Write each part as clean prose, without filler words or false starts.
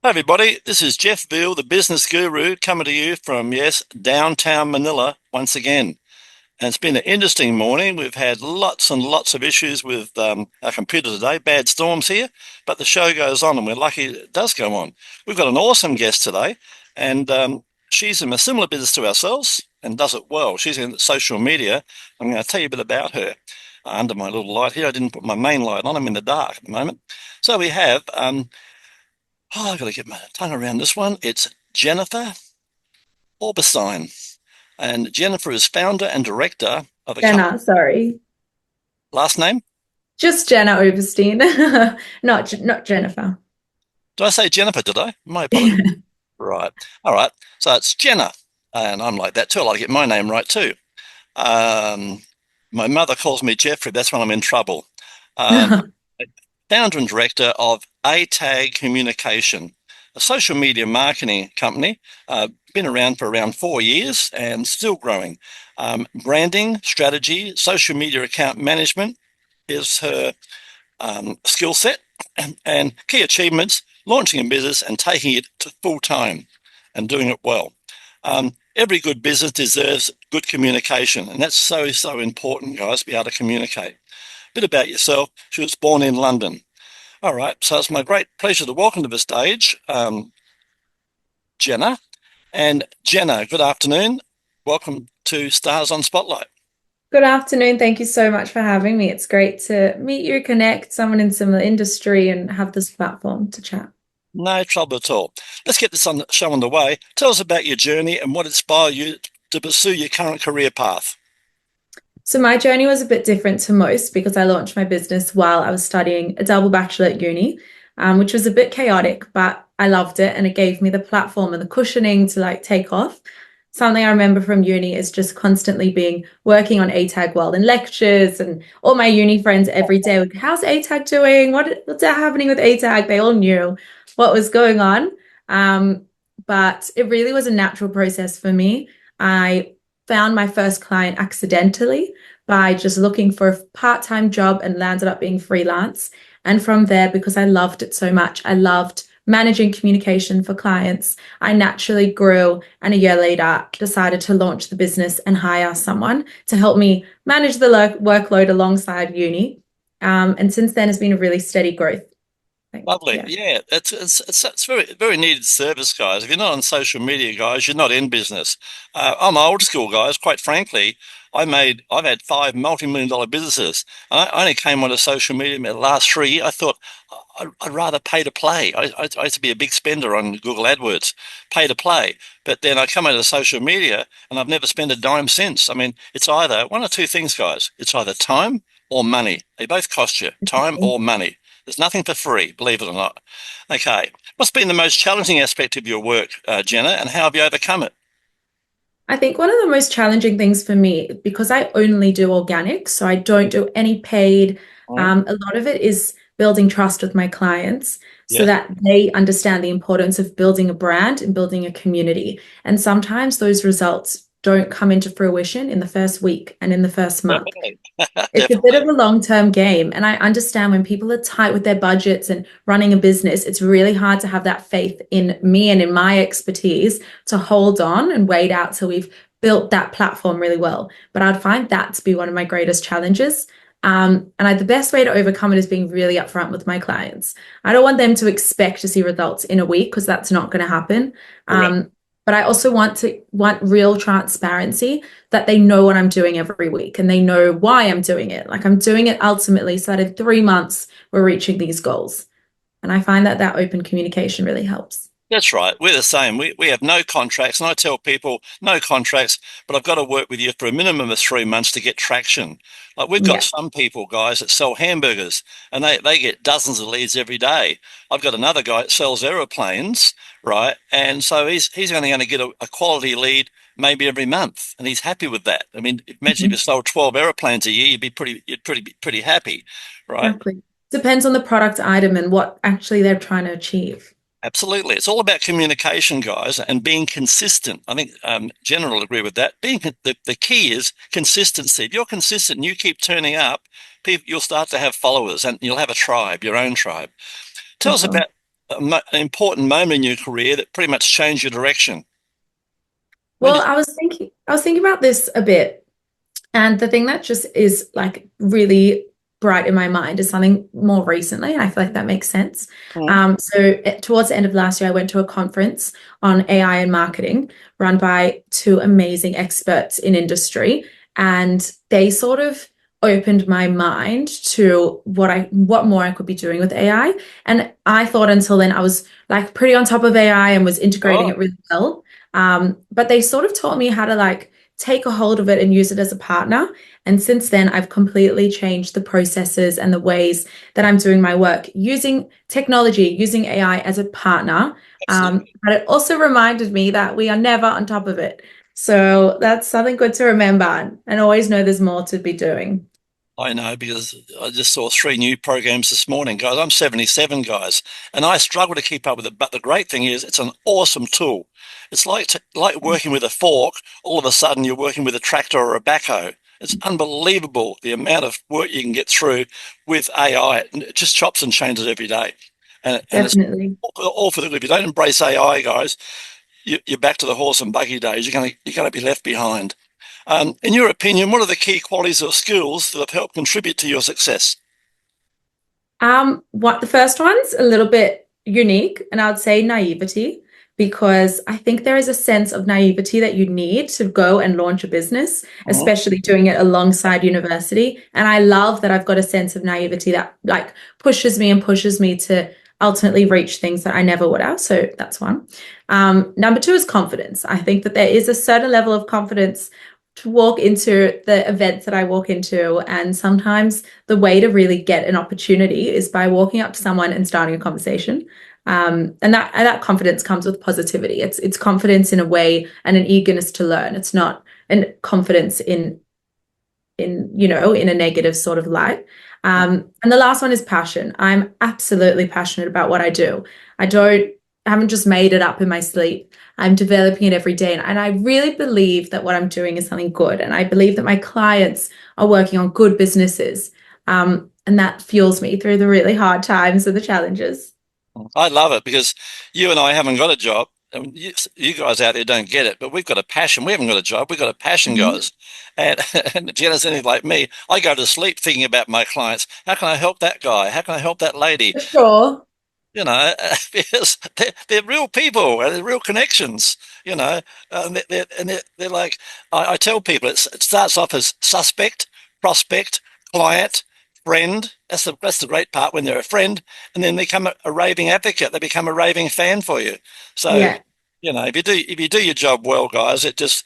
Hi everybody, this is Jeff Veale, the business guru, coming to you from, yes, downtown Manila once again. And it's been an interesting morning. We've had lots and lots of issues with our computer today, bad storms here, but the show goes on and we're lucky it does go on. We've got an awesome guest today, and she's in a similar business to ourselves and does it well. She's in social media. I'm going to tell you a bit about her. Under my little light here, I didn't put my main light on. I'm in the dark at the moment. So we have I've got to get my tongue around this one. It's Jennifer Oberstein. And Jennifer is founder and director of a company. Jenna, sorry. Last name? Just Jenna Oberstein, not Jennifer. Did I say Jennifer? Did I? My apologies. Right. All right. So it's Jenna. And I'm like that too. I like to get my name right too. Um, my mother calls me Jeffrey. That's when I'm in trouble. Um, Founder and director of 𝐒𝐭𝐚𝐫𝐬 Communication, a social media marketing company, been around for around 4 years and still growing. Branding, strategy, social media account management is her skill set, and key achievements, launching a business and taking it to full time and doing it well. Every good business deserves good communication, and that's so important, guys, to be able to communicate. A bit about yourself. She was born in London. All right, so it's my great pleasure to welcome to the stage Jenna. And Jenna, good afternoon. Welcome to Stars on Spotlight. Good afternoon. Thank you so much for having me. It's great to meet you, connect someone in similar industry, and have this platform to chat. No trouble at all. Let's get this show on the way. Tell us about your journey and what inspired you to pursue your current career path. So my journey was a bit different to most because I launched my business while I was studying a double bachelor at uni, which was a bit chaotic, but I loved it and it gave me the platform and the cushioning to like take off. Something I remember from uni is just constantly being working on ATAG World in lectures, and all my uni friends every day were, how's ATAG doing? What's happening with ATAG? They all knew what was going on. But it really was a natural process for me. I found my first client accidentally by just looking for a part-time job and landed up being freelance. And from there, because I loved it so much, I loved managing communication for clients, I naturally grew, and a year later decided to launch the business and hire someone to help me manage the workload alongside uni. And since then, it's been a really steady growth. Lovely. Yeah. Yeah, it's very needed service, guys. If you're not on social media, guys, you're not in business. I'm old school, guys. Quite frankly, I've had five multi-million-dollar businesses, and I only came onto social media in the last 3 years. I thought I'd rather pay to play. I used to be a big spender on Google AdWords, pay to play. But then I come into social media, and I've never spent a dime since. I mean, it's either one or two things, guys. It's either time or money. They both cost you time or money. There's nothing for free, believe it or not. Okay. What's been the most challenging aspect of your work, Jenna, and how have you overcome it? I think one of the most challenging things for me, because I only do organic, so I don't do any paid, Mm, a lot of it is building trust with my clients so yeah. that they understand the importance of building a brand and building a community. And sometimes those results don't come into fruition in the first week and in the first month. Definitely. It's a bit Definitely. of a long-term game, and I understand when people are tight with their budgets and running a business, it's really hard to have that faith in me and in my expertise to hold on and wait out till we've built that platform really well. But I'd find that to be one of my greatest challenges. The best way to overcome it is being really upfront with my clients. I don't want them to expect to see results in a week because that's not going to happen. Correct. But I also want real transparency that they know what I'm doing every week and they know why I'm doing it. Like I'm doing it ultimately so that in 3 months we're reaching these goals. And I find that that open communication really helps. That's right. We're the same. We have no contracts, and I tell people no contracts, but I've got to work with you for a minimum of 3 months to get traction. Like we've got Yeah. some people, guys, that sell hamburgers, and they get dozens of leads every day. I've got another guy that sells aeroplanes, right? And so he's only going to get a quality lead maybe every month, and he's happy with that. I mean, imagine if you Mhm. sold 12 aeroplanes a year, you'd pretty happy, right? Exactly. Depends on the product item and what actually they're trying to achieve. Absolutely. It's all about communication, guys, and being consistent. I think General will agree with that. The key is consistency. If you're consistent and you keep turning up, you'll start to have followers and you'll have a tribe, your own tribe. For Tell us sure. an important moment in your career that pretty much changed your direction? When Well, did I was thinking about this a bit, and the thing that just is like really bright in my mind is something more recently, and I feel like that makes sense. you? Towards the end of last year, I went to a conference on AI and marketing run by two amazing experts in industry, and they sort of opened my mind to what more I could be doing with AI. And I thought until then I was like pretty on top of AI and was integrating Oh, it really well. But they sort of taught me how to like take a hold of it and use it as a partner. And since then, I've completely changed the processes and the ways that I'm doing my work using technology, using AI as a partner. absolutely. But it also reminded me that we are never on top of it. So that's something good to remember and always know there's more to be doing. I know because I just saw three new programs this morning, guys. I'm 77, guys, and I struggle to keep up with it. But the great thing is, it's an awesome tool. It's like working with a fork. All of a sudden, you're working with a tractor or a backhoe. It's unbelievable the amount of work you can get through with AI. It just chops and changes every day, and it's Definitely. all for the good. If you don't embrace AI, guys, you're back to the horse and buggy days. You're going to be left behind. In your opinion, what are the key qualities or skills that have helped contribute to your success? What the first one's a little bit unique, and I would say naivety, because I think there is a sense of naivety that you need to go and launch a business, Mhm. especially doing it alongside university. And I love that I've got a sense of naivety that like pushes me to ultimately reach things that I never would have. So that's one. Number two is confidence. I think that there is a certain level of confidence to walk into the events that I walk into. And sometimes the way to really get an opportunity is by walking up to someone and starting a conversation. And that confidence comes with positivity. It's confidence in a way and an eagerness to learn. It's not an confidence in a negative sort of light. And the last one is passion. I'm absolutely passionate about what I do. I haven't just made it up in my sleep. I'm developing it every day. And I really believe that what I'm doing is something good. And I believe that my clients are working on good businesses. And that fuels me through the really hard times and the challenges. I love it because you and I haven't got a job. And you guys out there don't get it, but we've got a passion. We haven't got a job. We've got a passion, Mhm. guys. And, and Jenna's anything like me. I go to sleep thinking about my clients. How can I help that guy? How can I help that lady? For sure. Because they're real people and they're real connections, you know, and they're like, I tell people it starts off as suspect, prospect, client, friend. That's the great part when they're a friend, and then they become a raving advocate. They become a raving fan for you. So, Yeah. if you do your job well, guys, it just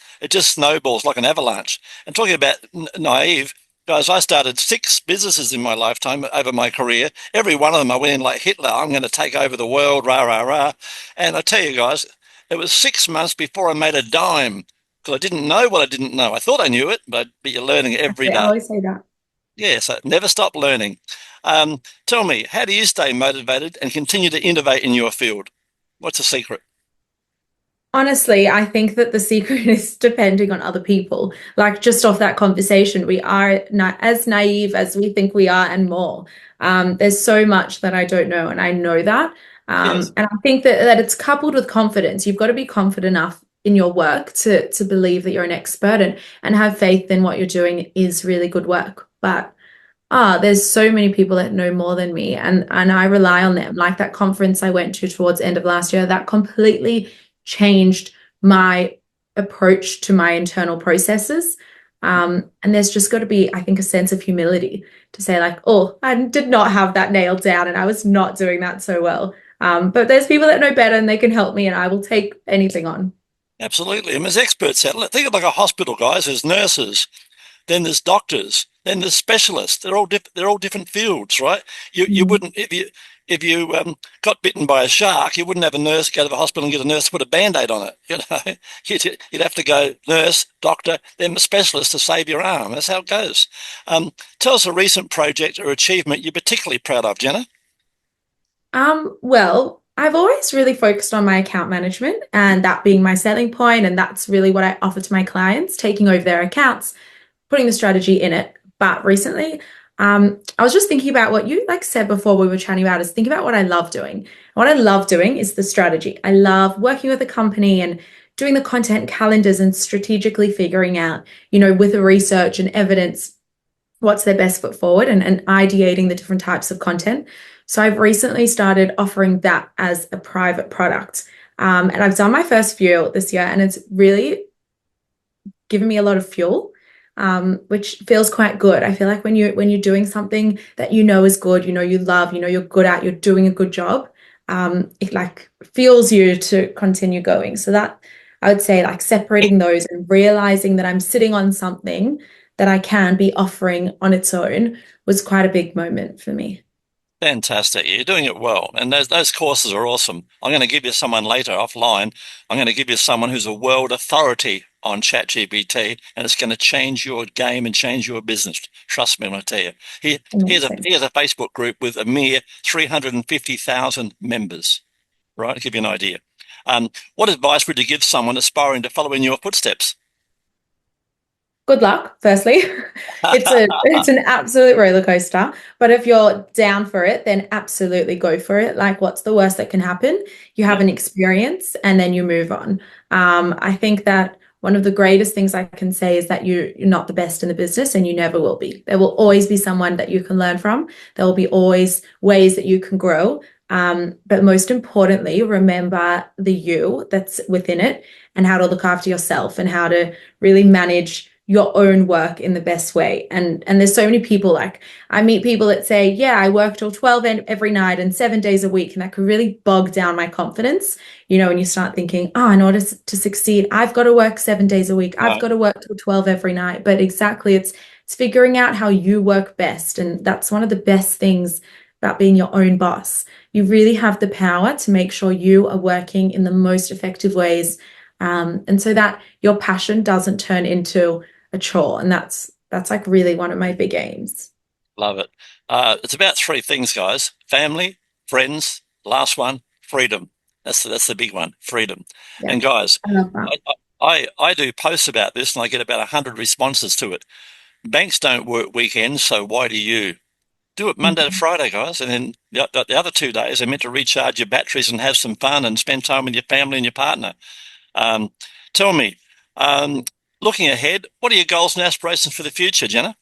snowballs like an avalanche. And talking about naive. Guys, I started six businesses in my lifetime over my career. Every one of them I went in like Hitler. I'm going to take over the world, rah, rah, rah. And I tell you guys, it was 6 months before I made a dime because I didn't know what I didn't know. I thought I knew it, but you're learning every I day. always say that. Yeah, so never stop learning. Tell me, how do you stay motivated and continue to innovate in your field? What's the secret? Honestly, I think that the secret is depending on other people. Like just off that conversation, we are not as naive as we think we are and more. There's so much that I don't know, and I know that. Yes, And I think that it's coupled with confidence. You've got to be confident enough in your work to believe that you're an expert and have faith in what you're doing is really good work. But there's so many people that know more than me, and I rely on them. Like that conference I went to towards the end of last year, that completely changed my approach to my internal processes. And there's just got to be, I think, a sense of humility to say, like, oh, I did not have that nailed down and I was not doing that so well. But there's people that know better and they can help me, and I will take anything on. absolutely. And there's experts out. Think of like a hospital, guys. There's nurses, then there's doctors, then there's specialists. They're all different fields, right? You Mhm. wouldn't if you got bitten by a shark, you wouldn't have a nurse go to the hospital and get a nurse to put a band-aid on it. You'd have to go nurse, doctor, then a specialist to save your arm. That's how it goes. Tell us a recent project or achievement you're particularly proud of, Jenna. Well, I've always really focused on my account management and that being my selling point, and that's really what I offer to my clients, taking over their accounts, putting the strategy in it. But recently, I was just thinking about what you like said before we were chatting about is think about what I love doing. What I love doing is the strategy. I love working with a company and doing the content calendars and strategically figuring out, with the research and evidence, what's their best foot forward and ideating the different types of content. So I've recently started offering that as a private product. And I've done my first few this year, and it's really given me a lot of fuel, which feels quite good. I feel like when you're doing something that is good, you love, you're good at, you're doing a good job, it like fuels you to continue going. So that I would say like separating those and realizing that I'm sitting on something that I can be offering on its own was quite a big moment for me. Fantastic. You're doing it well. And those courses are awesome. I'm going to give you someone later offline. I'm going to give you someone who's a world authority on ChatGPT, and it's going to change your game and change your business. Trust me when I tell you. He has a Facebook group with a mere 350,000 members, right? To give you an idea. What advice would you give someone aspiring to follow in your footsteps? Good luck, firstly. It's an absolute roller coaster. But if you're down for it, then absolutely go for it. Like, what's the worst that can happen? You have an experience and then you move on. I think that one of the greatest things I can say is that you're not the best in the business and you never will be. There will always be someone that you can learn from. There will be always ways that you can grow. But most importantly, remember the you that's within it and how to look after yourself and how to really manage your own work in the best way. And there's so many people, like I meet people that say, yeah, I work till 12 every night and 7 days a week. And that could really bog down my confidence, and you start thinking, oh, in order to succeed, I've got to work 7 days a week. I've got to work till 12 every night. But exactly, it's figuring out how you work best. And that's one of the best things about being your own boss. You really have the power to make sure you are working in the most effective ways. And so that your passion doesn't turn into a chore. And that's like really one of my big aims. Love it. It's about three things, guys: family, friends, last one, freedom. That's the big one, freedom. Yeah, And guys, I love that. I do posts about this and I get about 100 responses to it. Banks don't work weekends, so why do you? Do it Monday to Friday, guys, and then the other 2 days are meant to recharge your batteries and have some fun and spend time with your family and your partner. Tell me, looking ahead, what are your goals and aspirations for the future, Jenna?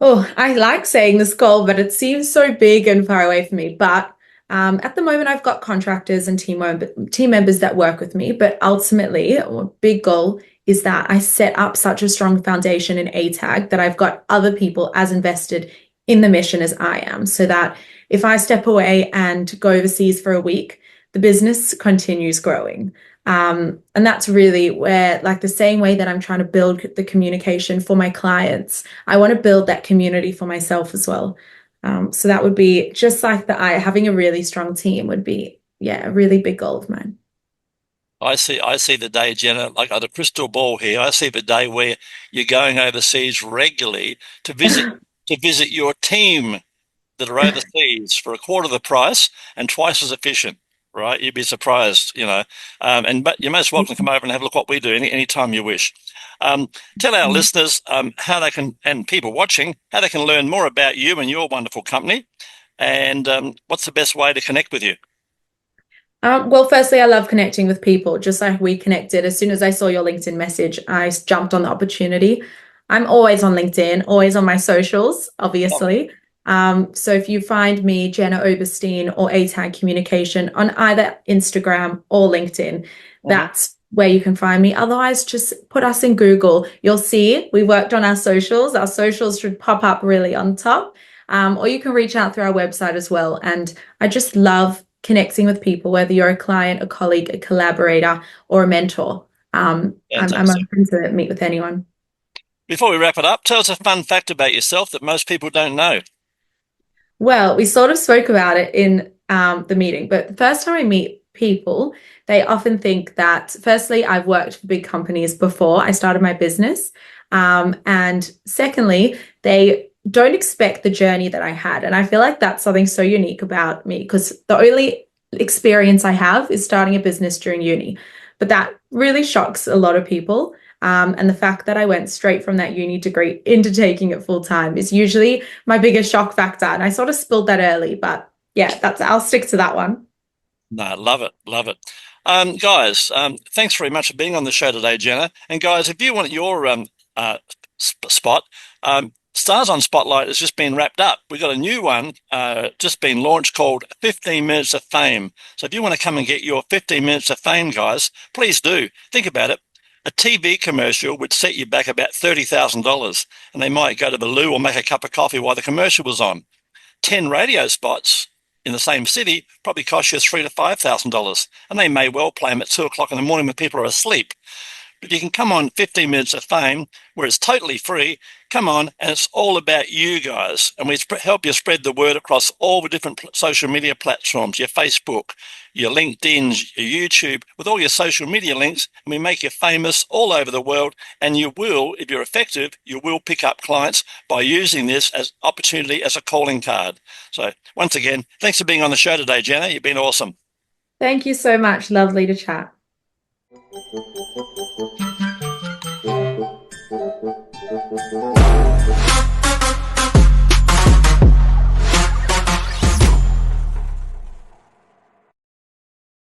Oh, I like saying this goal, but it seems so big and far away from me. But at the moment, I've got contractors and team members that work with me. But ultimately, a big goal is that I set up such a strong foundation in ATAG that I've got other people as invested in the mission as I am, so that if I step away and go overseas for a week, the business continues growing. And that's really where, like the same way that I'm trying to build the communication for my clients, I want to build that community for myself as well. So that would be just like having a really strong team would be, a really big goal of mine. I see the day, Jenna, like on a crystal ball here. I see the day where you're going overseas regularly to visit your team that are overseas for a quarter of the price and twice as efficient. Right? You'd be surprised, but you're most welcome to come over and have a look what we do any time you wish. Tell our listeners how they can, and people watching, how they can learn more about you and your wonderful company, and what's the best way to connect with you. Well, firstly, I love connecting with people, just like we connected. As soon as I saw your LinkedIn message, I jumped on the opportunity. I'm always on LinkedIn, always on my socials, obviously. So if you find me, Jenna Oberstein or ATAG Communication on either Instagram or LinkedIn, that's where you can find me. Otherwise, just put us in Google. You'll see we worked on our socials. Our socials should pop up really on top. Or you can reach out through our website as well. And I just love connecting with people, whether you're a client, a colleague, a collaborator, or a mentor. I'm open to meet with anyone. Before we wrap it up, tell us a fun fact about yourself that most people don't know. Well, we sort of spoke about it in the meeting, but the first time I meet people, they often think that, firstly, I've worked for big companies before I started my business. And secondly, they don't expect the journey that I had. And I feel like that's something so unique about me, because the only experience I have is starting a business during uni. But that really shocks a lot of people. And the fact that I went straight from that uni degree into taking it full time is usually my biggest shock factor. And I sort of spilled that early, but yeah, I'll stick to that one. No, love it, love it. Guys, thanks very much for being on the show today, Jenna. And guys, if you want your spot, Stars on Spotlight has just been wrapped up. We've got a new one just been launched called 15 Minutes of Fame. So if you want to come and get your 15 minutes of fame, guys, please do. Think about it. A TV commercial would set you back about $30,000, and they might go to the loo or make a cup of coffee while the commercial was on. 10 radio spots in the same city probably cost you $3,000 to $5,000, and they may well play them at 2 o'clock in the morning when people are asleep. But you can come on 15 Minutes of Fame, where it's totally free. Come on, and it's all about you guys. And we help you spread the word across all the different social media platforms, your Facebook, your LinkedIn, your YouTube, with all your social media links. And we make you famous all over the world. And you will, if you're effective, you will pick up clients by using this as opportunity as a calling card. So once again, thanks for being on the show today, Jenna. You've been awesome. Thank you so much. Lovely to chat.